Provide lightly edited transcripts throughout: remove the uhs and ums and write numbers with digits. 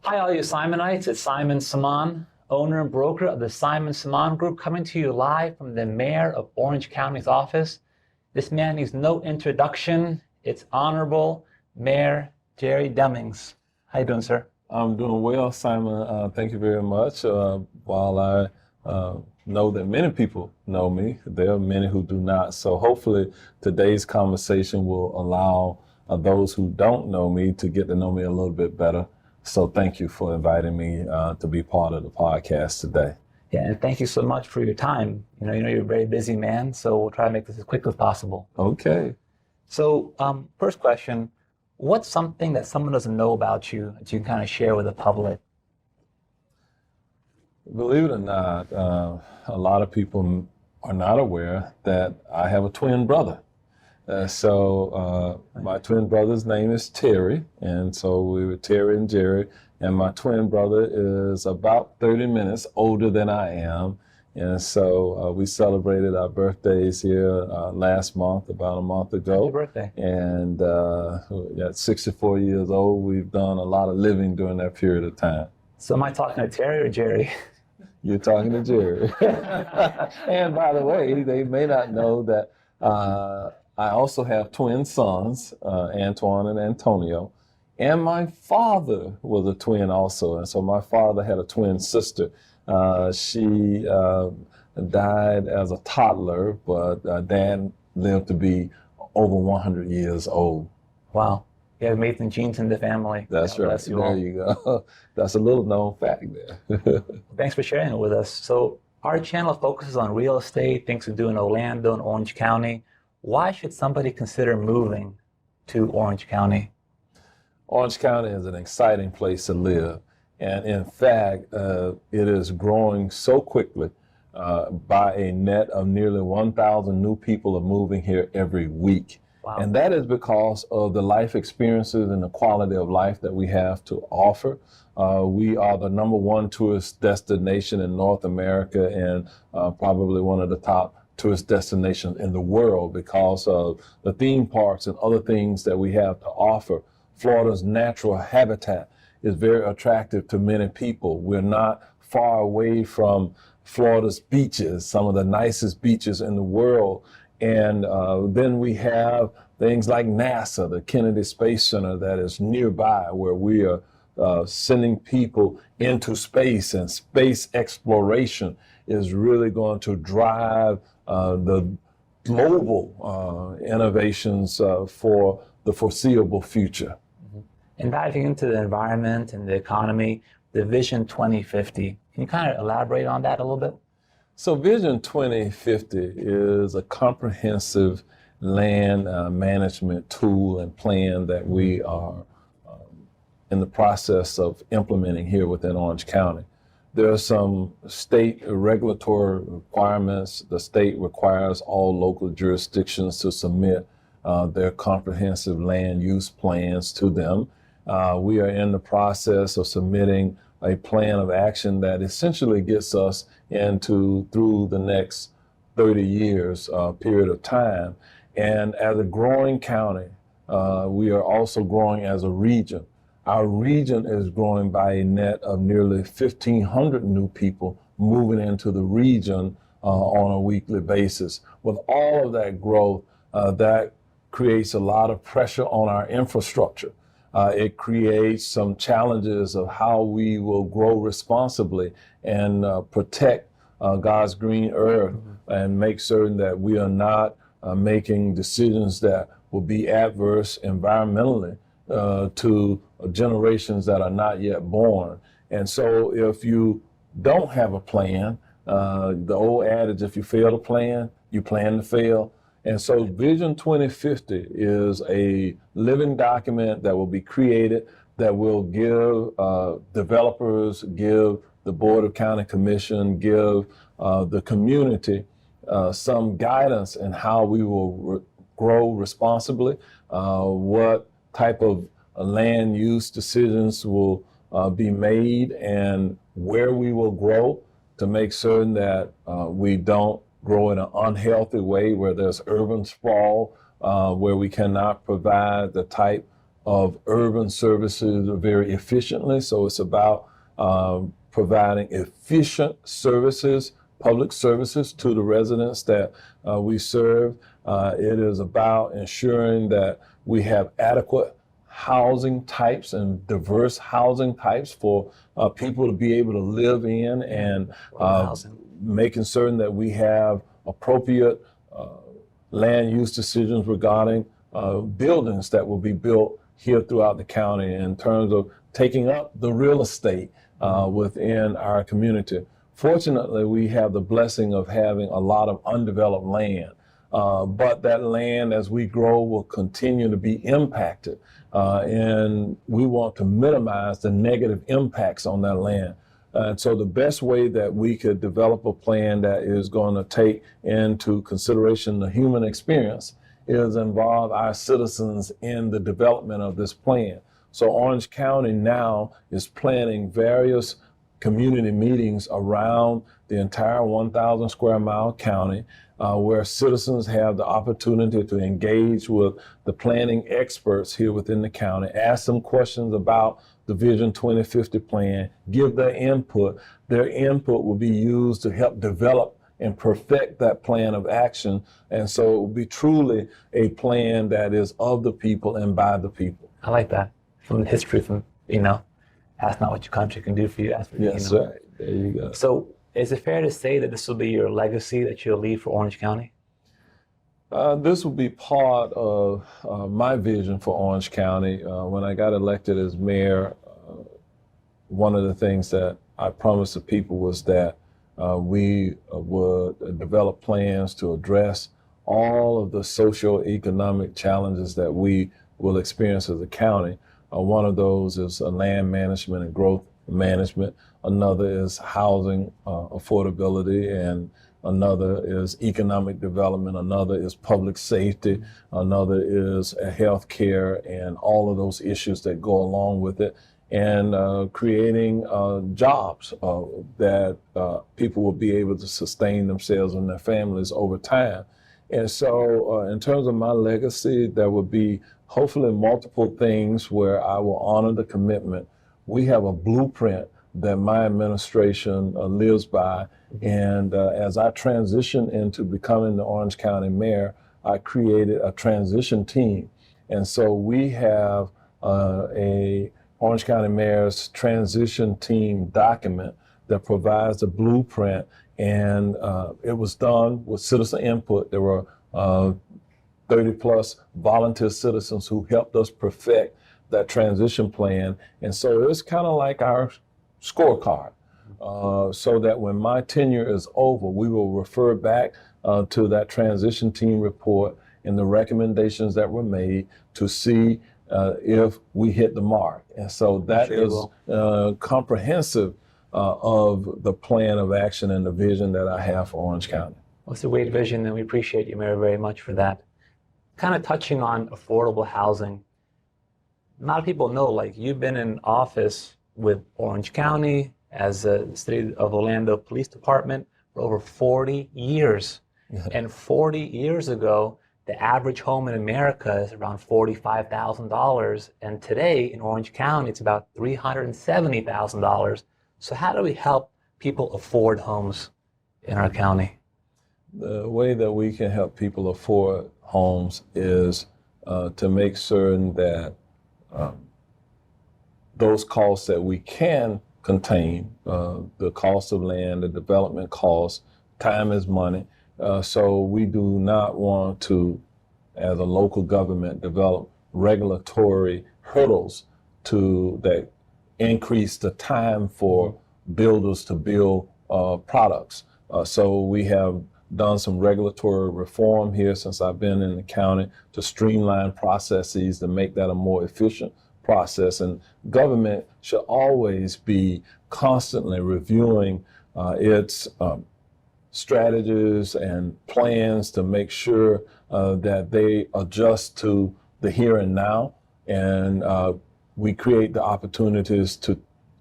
Hi, all you Simonites. It's Simon Simaan, owner and broker of the Simon Simaan Group, coming to you live from the Mayor of Orange County's office. This man needs no introduction. It's Honorable Mayor Jerry Demings. How you doing, sir? I'm doing well, Simon. Thank you very much. While I know that many people know me, there are many who do not. So hopefully today's conversation will allow those who don't know me to get to know me a little bit better. So thank you for inviting me to be part of the podcast today. Yeah, and thank you so much for your time. You know you're a very busy man, so we'll try to make this as quick as possible. Okay. So, first question, what's something that someone doesn't know about you that you can kind of share with the public? Believe it or not, a lot of people are not aware that I have a twin brother. My twin brother's name is Terry, and so we were Terry and Jerry, and my twin brother is about 30 minutes older than I am, and so we celebrated our birthdays here last month, about a month ago. Happy birthday. And at 64 years old, we've done a lot of living during that period of time. So am I talking to Terry or Jerry? You're talking to Jerry. And by the way, they may not know that I also have twin sons, Antoine and Antonio, and my father was a twin also. And so my father had a twin sister. She died as a toddler, but Dad lived to be over 100 years old. Wow. You have amazing genes in the family. That's God right. bless you There all. you go. That's a little known fact there. Thanks for sharing it with us. So our channel focuses on real estate, things to do in Orlando and Orange County. Why should somebody consider moving to Orange County? Orange County is an exciting place to live. And in fact, it is growing so quickly. By a net of nearly 1,000 new people are moving here every week. Wow. And that is because of the life experiences and the quality of life that we have to offer. We are the #1 tourist destination in North America and probably one of the top tourist destinations in the world because of the theme parks and other things that we have to offer. Florida's natural habitat is very attractive to many people. We're not far away from Florida's beaches, some of the nicest beaches in the world. And then we have things like NASA, the Kennedy Space Center that is nearby, where we are sending people into space, and space exploration is really going to drive the global innovations for the foreseeable future. And diving into the environment and the economy, the Vision 2050, can you kind of elaborate on that a little bit? So Vision 2050 is a comprehensive land management tool and plan that we are in the process of implementing here within Orange County. There are some state regulatory requirements. The state requires all local jurisdictions to submit their comprehensive land use plans to them. We are in the process of submitting a plan of action that essentially gets us through the next 30 years period of time. And as a growing county, we are also growing as a region. Our region is growing by a net of nearly 1,500 new people moving into the region on a weekly basis. With all of that growth, that creates a lot of pressure on our infrastructure. It creates some challenges of how we will grow responsibly and protect God's green earth and make certain that we are not making decisions that will be adverse environmentally to generations that are not yet born. And so if you don't have a plan, the old adage, if you fail to plan, you plan to fail. And so Vision 2050 is a living document that will be created that will give developers, give the Board of County Commission, give the community some guidance in how we will grow responsibly, what type of land use decisions will be made, and where we will grow to make certain that we don't grow in an unhealthy way where there's urban sprawl, where we cannot provide the type of urban services very efficiently. So it's about providing efficient services, public services to the residents that we serve. It is about ensuring that we have adequate housing types and diverse housing types for people to be able to live in, and making certain that we have appropriate land use decisions regarding buildings that will be built here throughout the county in terms of taking up the real estate within our community. Fortunately, we have the blessing of having a lot of undeveloped land, but that land, as we grow, will continue to be impacted, and we want to minimize the negative impacts on that land. And so the best way that we could develop a plan that is going to take into consideration the human experience is involve our citizens in the development of this plan. So Orange County now is planning various community meetings around the entire 1,000 square mile county, where citizens have the opportunity to engage with the planning experts here within the county, ask them questions about the Vision 2050 plan, give their input. Their input will be used to help develop and perfect that plan of action. And so it will be truly a plan that is of the people and by the people. I like that. From history, ask not what your country can do for you, ask for Yes, right. There you go. So is it fair to say that this will be your legacy that you'll leave for Orange County? This will be part of my vision for Orange County. When I got elected as mayor, one of the things that I promised the people was that we would develop plans to address all of the socioeconomic challenges that we will experience as a county. One of those is land management and growth management. Another is housing affordability, and another is economic development. Another is public safety. Another is health care and all of those issues that go along with it, and creating jobs that people will be able to sustain themselves and their families over time. And so in terms of my legacy, there will be hopefully multiple things where I will honor the commitment. We have a blueprint that my administration lives by. And as I transitioned into becoming the Orange County mayor, I created a transition team. And so we have a Orange County Mayor's transition team document that provides a blueprint. And it was done with citizen input. There were 30 plus volunteer citizens who helped us perfect that transition plan. And so it's kind of like our scorecard, so that when my tenure is over, we will refer back to that transition team report and the recommendations that were made to see if we hit the mark. And so that is comprehensive of the plan of action and the vision that I have for Orange County. Well, it's a great vision, and we appreciate you, Mayor, very much for that. Kind of touching on affordable housing, a lot of people know, like, you've been in office with Orange County as the City of Orlando Police Department for over 40 years. And 40 years ago, the average home in America is around $45,000. And today in Orange County, it's about $370,000. So how do we help people afford homes in our county? The way that we can help people afford homes is to make certain that those costs that we can contain, the cost of land, the development costs, time is money. So we do not want to, as a local government, develop regulatory hurdles that increase the time for builders to build products. So we have done some regulatory reform here since I've been in the county to streamline processes to make that a more efficient process. And government should always be constantly reviewing its strategies and plans to make sure that they adjust to the here and now. And we create the opportunities to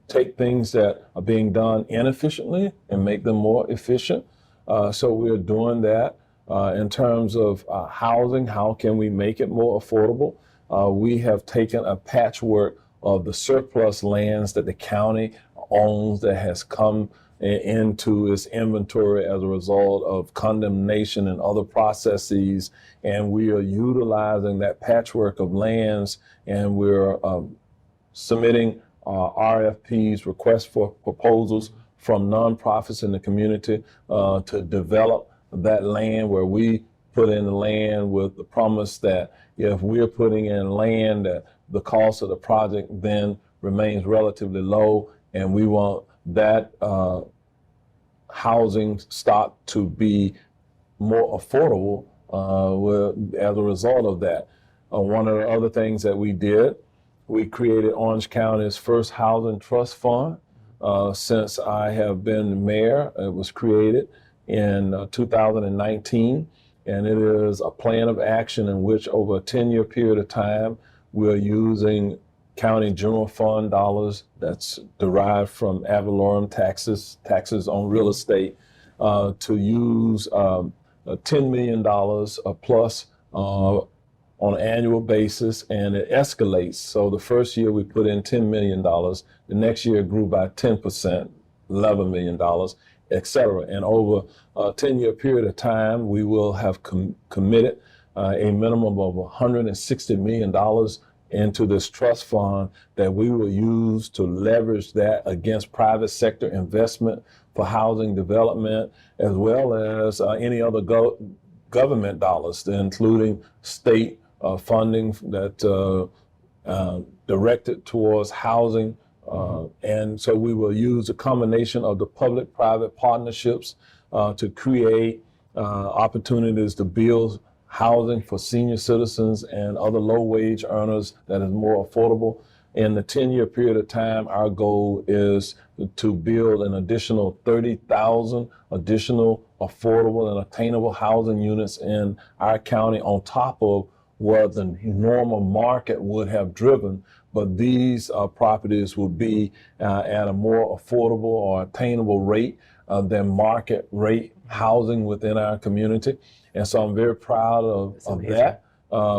take things that are being done inefficiently and make them more efficient. So we're doing that. In terms of housing, how can we make it more affordable? we have taken a patchwork of the surplus lands that the county owns that has come into its inventory as a result of condemnation and other processes. And we are utilizing that patchwork of lands, and we're submitting RFPs, requests for proposals, from nonprofits in the community to develop that land, where we put in the land with the promise that if we're putting in land, that the cost of the project then remains relatively low, and we want that housing stock to be more affordable as a result of that. One of the other things that we did, we created Orange County's first housing trust fund. Since I have been mayor, it was created in 2019, and it is a plan of action in which over a 10-year period of time, we're using county general fund dollars that's derived from ad valorem taxes on real estate, to use $10 million plus on an annual basis, and it escalates. So the first year we put in $10 million, the next year it grew by 10%, $11 million, et cetera. And over a 10-year period of time, we will have committed a minimum of $160 million into this trust fund that we will use to leverage that against private sector investment for housing development, as well as any other government dollars, including state funding that directed towards housing. And so we will use a combination of the public-private partnerships to create opportunities to build housing for senior citizens and other low-wage earners that is more affordable. In the 10-year period of time, our goal is to build an additional 30,000 additional affordable and attainable housing units in our county on top of what the normal market would have driven. But these properties will be at a more affordable or attainable rate than market rate housing within our community. And so I'm very proud of that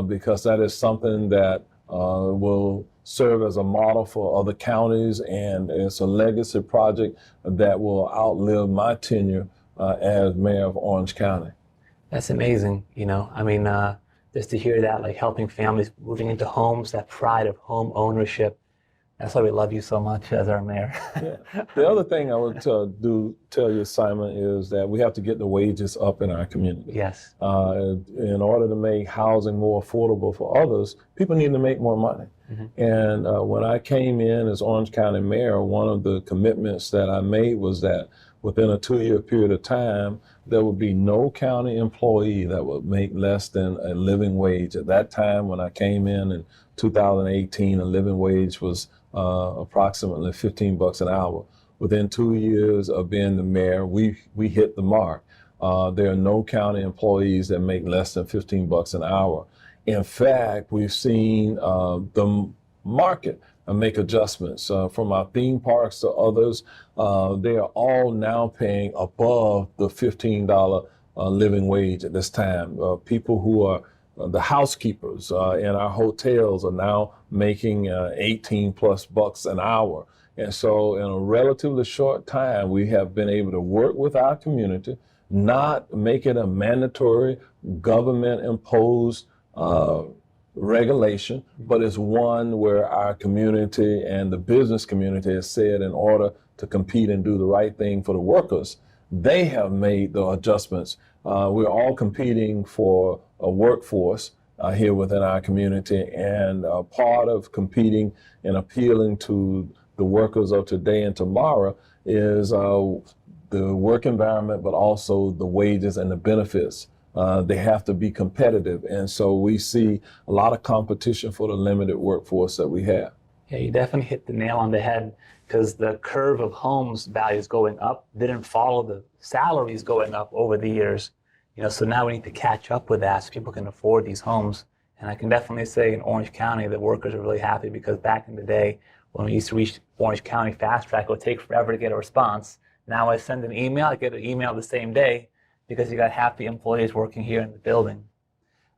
because that is something that will serve as a model for other counties, and it's a legacy project that will outlive my tenure as mayor of Orange County. That's amazing. I mean, just to hear that, like helping families moving into homes, that pride of home ownership. That's why we love you so much as our mayor. Yeah. The other thing I would tell you, Simaan, is that we have to get the wages up in our community. Yes. In order to make housing more affordable for others, people need to make more money. Mm-hmm. And when I came in as Orange County mayor, one of the commitments that I made was that within a 2-year period of time, there would be no county employee that would make less than a living wage. At that time, when I came in 2018, a living wage was approximately $15 an hour. Within 2 years of being the mayor, we hit the mark. There are no county employees that make less than $15 an hour. In fact, we've seen the market make adjustments from our theme parks to others. They are all now paying above the $15 living wage at this time. People who are the housekeepers in our hotels are now making 18 plus bucks an hour. And so in a relatively short time, we have been able to work with our community, not make it a mandatory government imposed regulation, but it's one where our community and the business community has said in order to compete and do the right thing for the workers, they have made the adjustments. We're all competing for a workforce here within our community, and part of competing and appealing to the workers of today and tomorrow is the work environment, but also the wages and the benefits. They have to be competitive. And so we see a lot of competition for the limited workforce that we have. Yeah, you definitely hit the nail on the head, because the curve of homes values going up didn't follow the salaries going up over the years. So now we need to catch up with that so people can afford these homes. And I can definitely say in Orange County, the workers are really happy, because back in the day, when we used to reach Orange County fast track, it would take forever to get a response. Now I send an email, I get an email the same day, because you got happy employees working here in the building.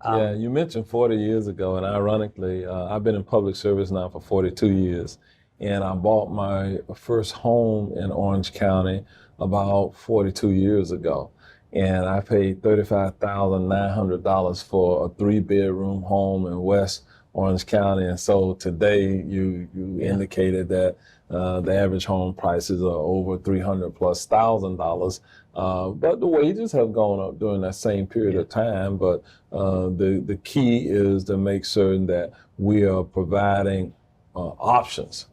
Yeah, you mentioned 40 years ago, and ironically, I've been in public service now for 42 years, and I bought my first home in Orange County about 42 years ago, and I paid $35,900 for a 3-bedroom home in West Orange County, and so today you indicated that the average home prices are over $300,000+. But the wages have gone up during that same period of time. But the key is to make certain that we are providing options,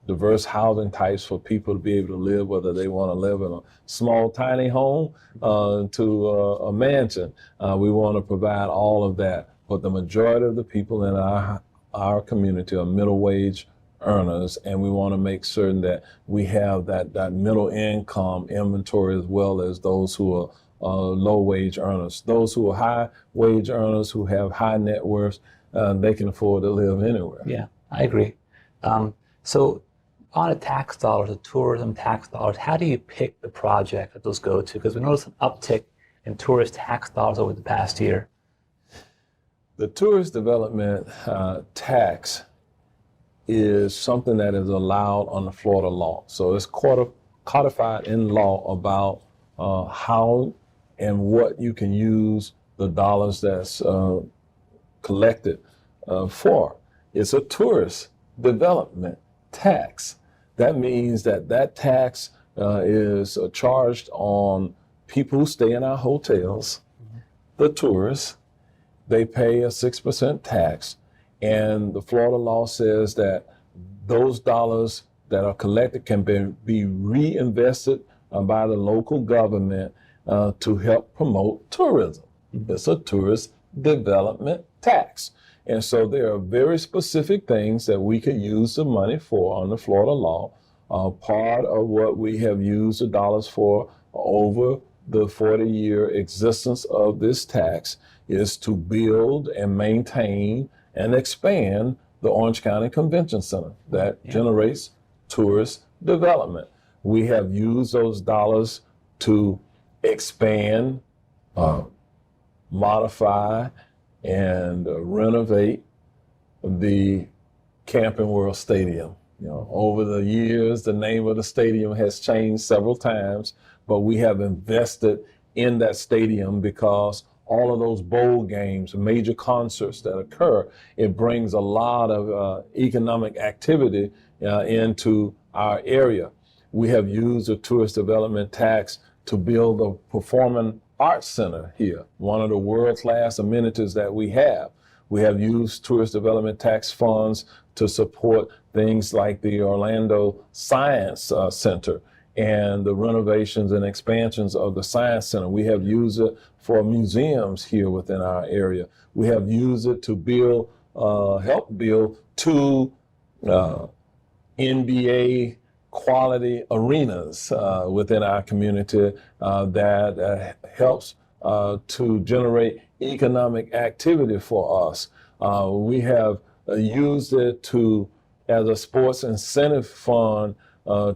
diverse housing types for people to be able to live, whether they want to live in a small, tiny home to a mansion. We want to provide all of that. But the majority of the people in our community are middle wage earners, and we want to make certain that we have that middle income inventory, as well as those who are low wage earners. Those who are high wage earners who have high net worths, they can afford to live anywhere. Yeah, I agree. So on the tax dollars, the tourism tax dollars, how do you pick the project that those go to? Because we noticed an uptick in tourist tax dollars over the past year. The tourist development tax is something that is allowed under Florida law. So it's codified in law about how and what you can use the dollars that's collected for. It's a tourist development tax. That means that tax is charged on people who stay in our hotels, the tourists. They pay a 6% tax, and the Florida law says that those dollars that are collected can be reinvested by the local government to help promote tourism. It's a tourist development tax. And so there are very specific things that we can use the money for under Florida law. Part of what we have used the dollars for over the 40-year existence of this tax is to build and maintain and expand the Orange County Convention Center that generates tourist development. We have used those dollars to expand, modify, and renovate the Camping World Stadium. You know, over the years, the name of the stadium has changed several times, but we have invested in that stadium because all of those bowl games, major concerts that occur, it brings a lot of economic activity into our area. We have used the tourist development tax to build a performing arts center here, one of the world-class amenities that we have. We have used tourist development tax funds to support things like the Orlando Science Center and the renovations and expansions of the Science Center. We have used it for museums here within our area. We have used it to build, help build 2 NBA quality arenas within our community that helps to generate economic activity for us. We have used it as a sports incentive fund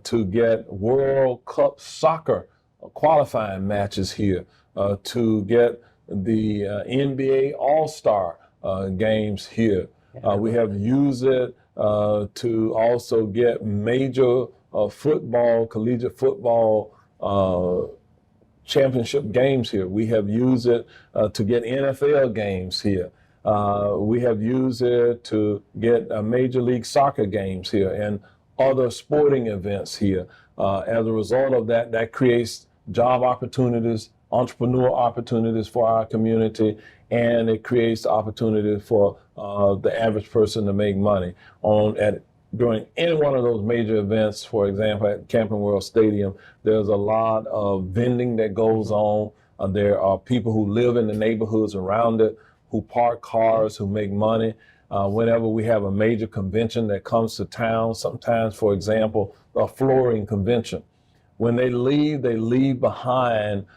to get World Cup soccer qualifying matches here, to get the NBA All-Star games here. We have used it to also get major football, collegiate football championship games here. We have used it to get NFL games here. We have used it to get Major League Soccer games here and other sporting events here. As a result of that, that creates job opportunities, entrepreneur opportunities for our community, and it creates opportunity for the average person to make money during any one of those major events. For example, at Camping World Stadium, there's a lot of vending that goes on. There are people who live in the neighborhoods around it, who park cars, who make money. Whenever we have a major convention that comes to town, sometimes, for example, a flooring convention, when they leave behind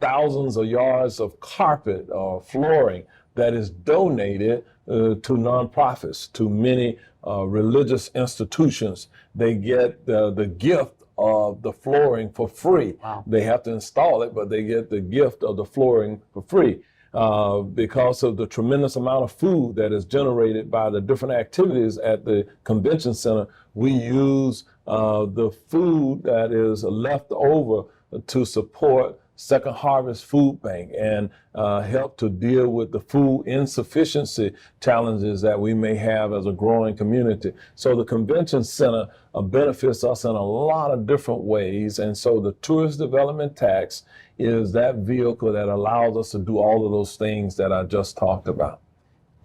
thousands of yards of carpet or flooring that is donated to nonprofits, to many religious institutions. They get the gift of the flooring for free. Wow. They have to install it, but they get the gift of the flooring for free. Because of the tremendous amount of food that is generated by the different activities at the convention center, we use the food that is left over to support Second Harvest Food Bank and help to deal with the food insufficiency challenges that we may have as a growing community. So the convention center benefits us in a lot of different ways. And so the tourist development tax is that vehicle that allows us to do all of those things that I just talked about.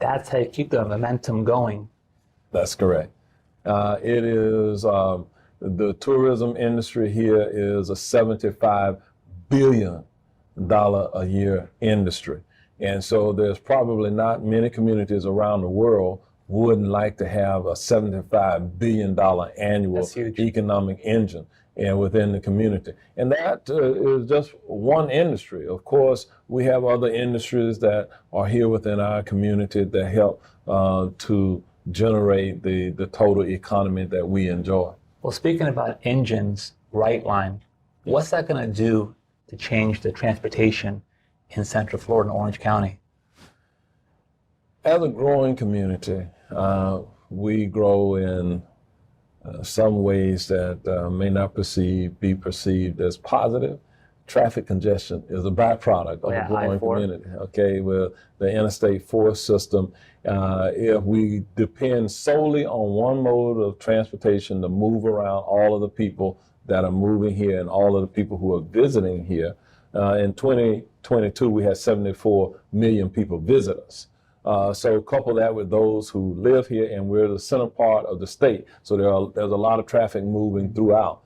That's how you keep the momentum going. That's correct. It is, the tourism industry here is a $75 billion a year industry. And so there's probably not many communities around the world who wouldn't like to have a $75 billion annual economic engine and within the community. And that is just one industry. Of course, we have other industries that are here within our community that help to generate the total economy that we enjoy. Well, speaking about engines, Brightline, what's that going to do to change the transportation in Central Florida and Orange County? As a growing community, we grow in some ways that may not be perceived as positive. Traffic congestion is a byproduct of a growing community. Okay, with the Interstate 4 system, if we depend solely on one mode of transportation to move around all of the people that are moving here and all of the people who are visiting here, in 2022 we had 74 million people visit us. So couple that with those who live here, and we're the center part of the state, so there's a lot of traffic moving throughout.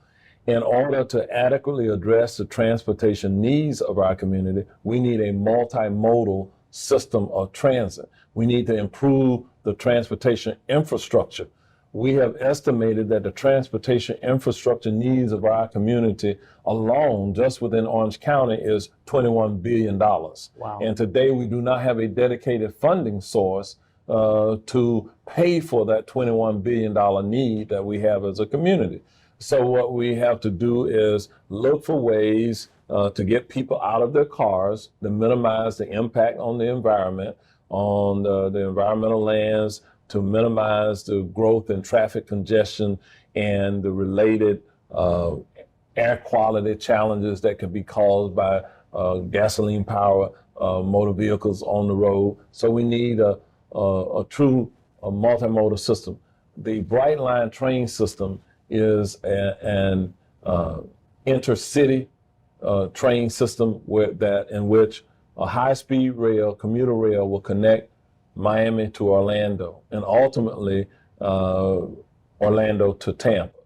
In order to adequately address the transportation needs of our community, we need a multimodal system of transit. We need to improve the transportation infrastructure. We have estimated that the transportation infrastructure needs of our community alone, just within Orange County, is $21 billion. Wow. And today we do not have a dedicated funding source to pay for that $21 billion need that we have as a community. So what we have to do is look for ways to get people out of their cars, to minimize the impact on the environment, on the environmental lands, to minimize the growth in traffic congestion and the related air quality challenges that could be caused by gasoline powered motor vehicles on the road. So we need a true multimodal system. The Brightline train system is an intercity train system in which a high-speed rail, commuter rail, will connect Miami to Orlando, and ultimately Orlando to Tampa.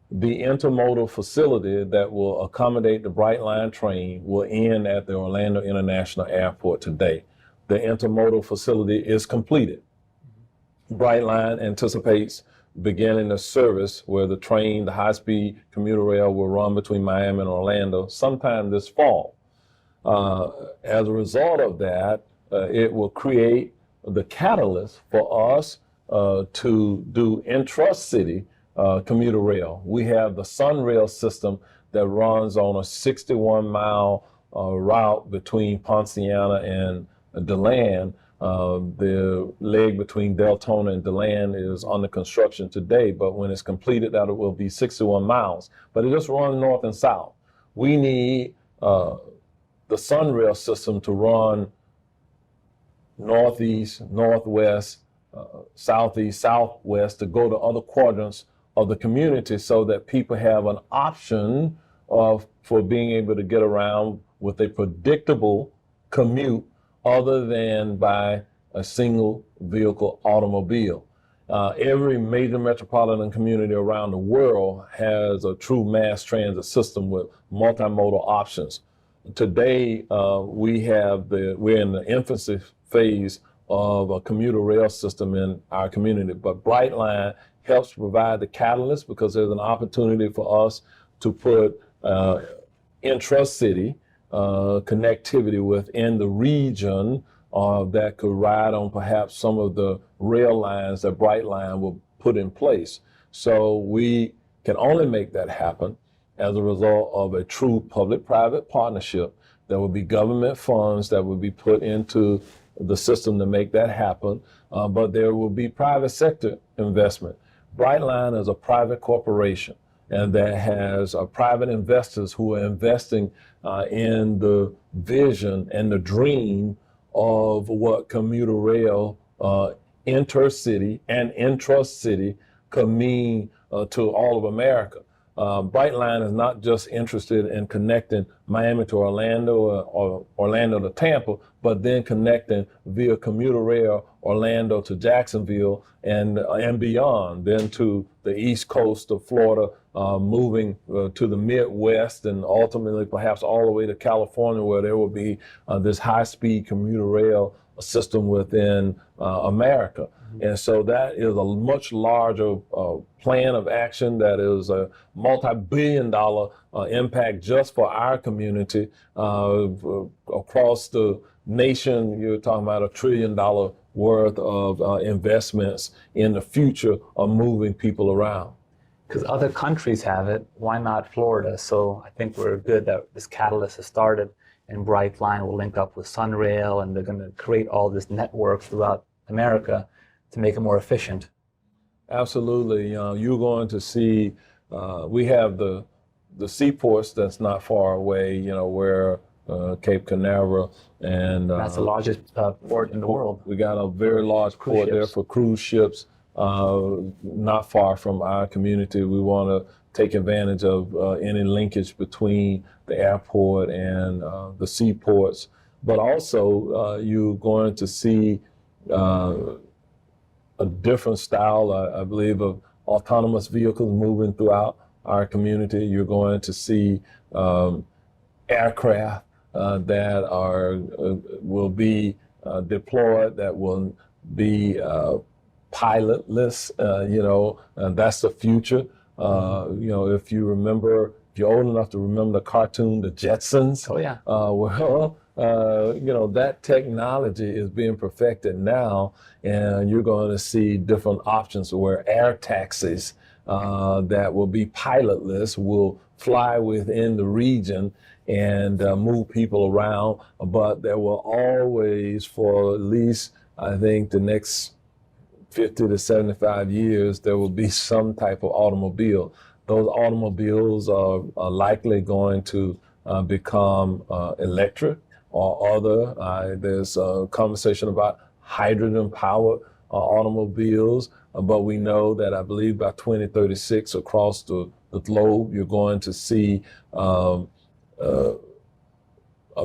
The intermodal facility that will accommodate the Brightline train will end at the Orlando International Airport today. The intermodal facility is completed. Brightline anticipates beginning the service where the train, the high-speed commuter rail, will run between Miami and Orlando sometime this fall. As a result of that, it will create the catalyst for us to do intra-city commuter rail. We have the Sunrail system that runs on a 61-mile route between Ponciana and DeLand. The leg between Deltona and DeLand is under construction today, but when it's completed, that will be 61 miles. But it just runs north and south. We need the Sunrail system to run northeast, northwest, southeast, southwest, to go to other quadrants of the community so that people have an option for being able to get around with a predictable commute other than by a single vehicle automobile. Every major metropolitan community around the world has a true mass transit system with multimodal options. Today, we're in the infancy phase of a commuter rail system in our community, but Brightline helps provide the catalyst because there's an opportunity for us to put intra-city connectivity within the region that could ride on perhaps some of the rail lines that Brightline will put in place. So we can only make that happen as a result of a true public-private partnership There will be government funds that will be put into the system to make that happen, but there will be private sector investment. Brightline is a private corporation, and that has private investors who are investing in the vision and the dream of what commuter rail intercity and intra-city could mean to all of America. Brightline is not just interested in connecting Miami to Orlando or Orlando to Tampa, but then connecting via commuter rail Orlando to Jacksonville and beyond, then to the east coast of Florida, moving to the Midwest, and ultimately perhaps all the way to California, where there will be this high-speed commuter rail system within America. And so that is a much larger plan of action that is a multi-billion-dollar impact just for our community. Across the nation, you're talking about $1 trillion worth of investments in the future of moving people around. Because other countries have it, why not Florida? So I think we're good that this catalyst has started, and Brightline will link up with Sunrail, and they're going to create all this network throughout America to make it more efficient. Absolutely. You're going to see, we have the seaports that's not far away, where Cape Canaveral and that's the largest port in the world. We got a very large port there for cruise ships, not far from our community. We want to take advantage of any linkage between the airport and the seaports. But also, you're going to see a different style, I believe, of autonomous vehicles moving throughout our community. You're going to see aircraft that will be deployed, that will be pilotless, and that's the future. If you remember, if you're old enough to remember the cartoon, The Jetsons. Oh, yeah. That technology is being perfected now, and you're going to see different options where air taxis that will be pilotless will fly within the region and move people around, but there will always, for at least, I think, the next 50 to 75 years, there will be some type of automobile. Those automobiles are likely going to become electric or other. There's a conversation about hydrogen-powered automobiles, but we know that I believe by 2036 across the globe, you're going to see a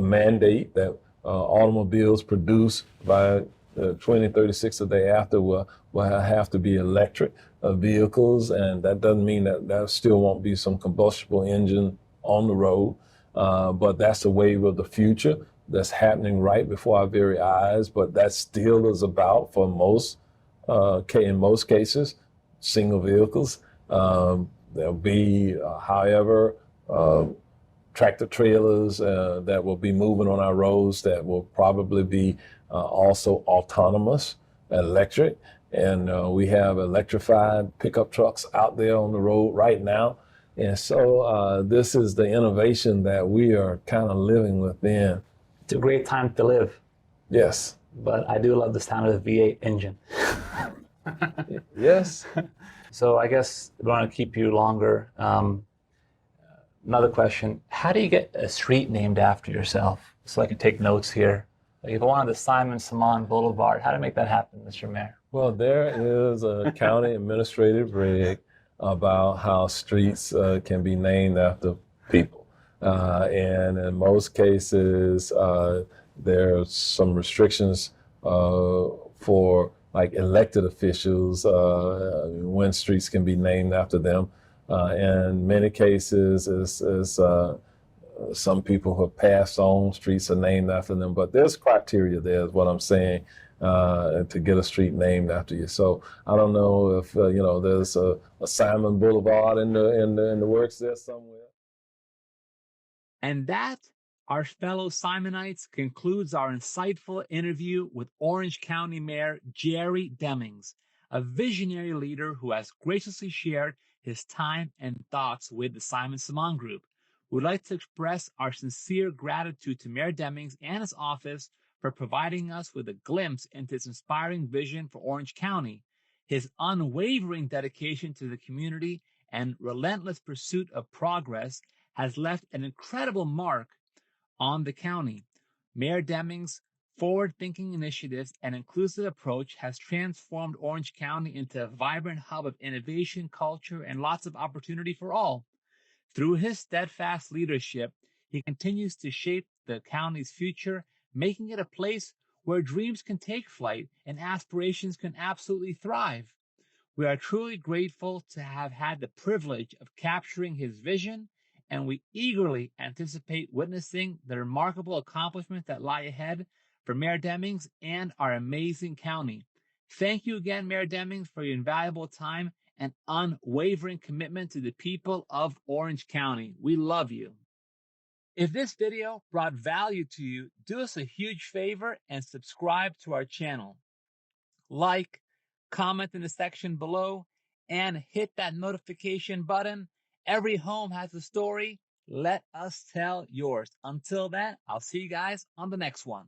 mandate that automobiles produced by 2036 or thereafter will have to be electric vehicles, and that doesn't mean that there still won't be some combustible engine on the road, but that's a wave of the future that's happening right before our very eyes, but that still is about, for most, in most cases, single vehicles. There'll be, however, tractor trailers that will be moving on our roads that will probably be also autonomous, electric, and we have electrified pickup trucks out there on the road right now. And so this is the innovation that we are kind of living within. It's a great time to live. Yes. But I do love the sound of the V8 engine. Yes. So I guess we want to keep you longer. Another question, how do you get a street named after yourself? So I can take notes here. Like if I wanted the Simaan Boulevard, how to make that happen, Mr. Mayor? Well, there is a county administrative reg about how streets can be named after people. And in most cases, there's some restrictions for like elected officials when streets can be named after them. In many cases, some who have passed on, streets are named after them, but there's criteria there, is what I'm saying, to get a street named after you. So I don't know if there's a Simaan Boulevard in the works there somewhere. And that, our fellow Simonites, concludes our insightful interview with Orange County Mayor Jerry Demings, a visionary leader who has graciously shared his time and thoughts with the Simaan Group. We'd like to express our sincere gratitude to Mayor Demings and his office for providing us with a glimpse into his inspiring vision for Orange County. His unwavering dedication to the community and relentless pursuit of progress has left an incredible mark on the county. Mayor Demings' forward-thinking initiatives and inclusive approach has transformed Orange County into a vibrant hub of innovation, culture, and lots of opportunity for all. Through his steadfast leadership, he continues to shape the county's future, making it a place where dreams can take flight and aspirations can absolutely thrive. We are truly grateful to have had the privilege of capturing his vision, and we eagerly anticipate witnessing the remarkable accomplishments that lie ahead for Mayor Demings and our amazing county. Thank you again, Mayor Demings, for your invaluable time and unwavering commitment to the people of Orange County. We love you. If this video brought value to you, do us a huge favor and subscribe to our channel. Like, comment in the section below, and hit that notification button. Every home has a story. Let us tell yours. Until then, I'll see you guys on the next one.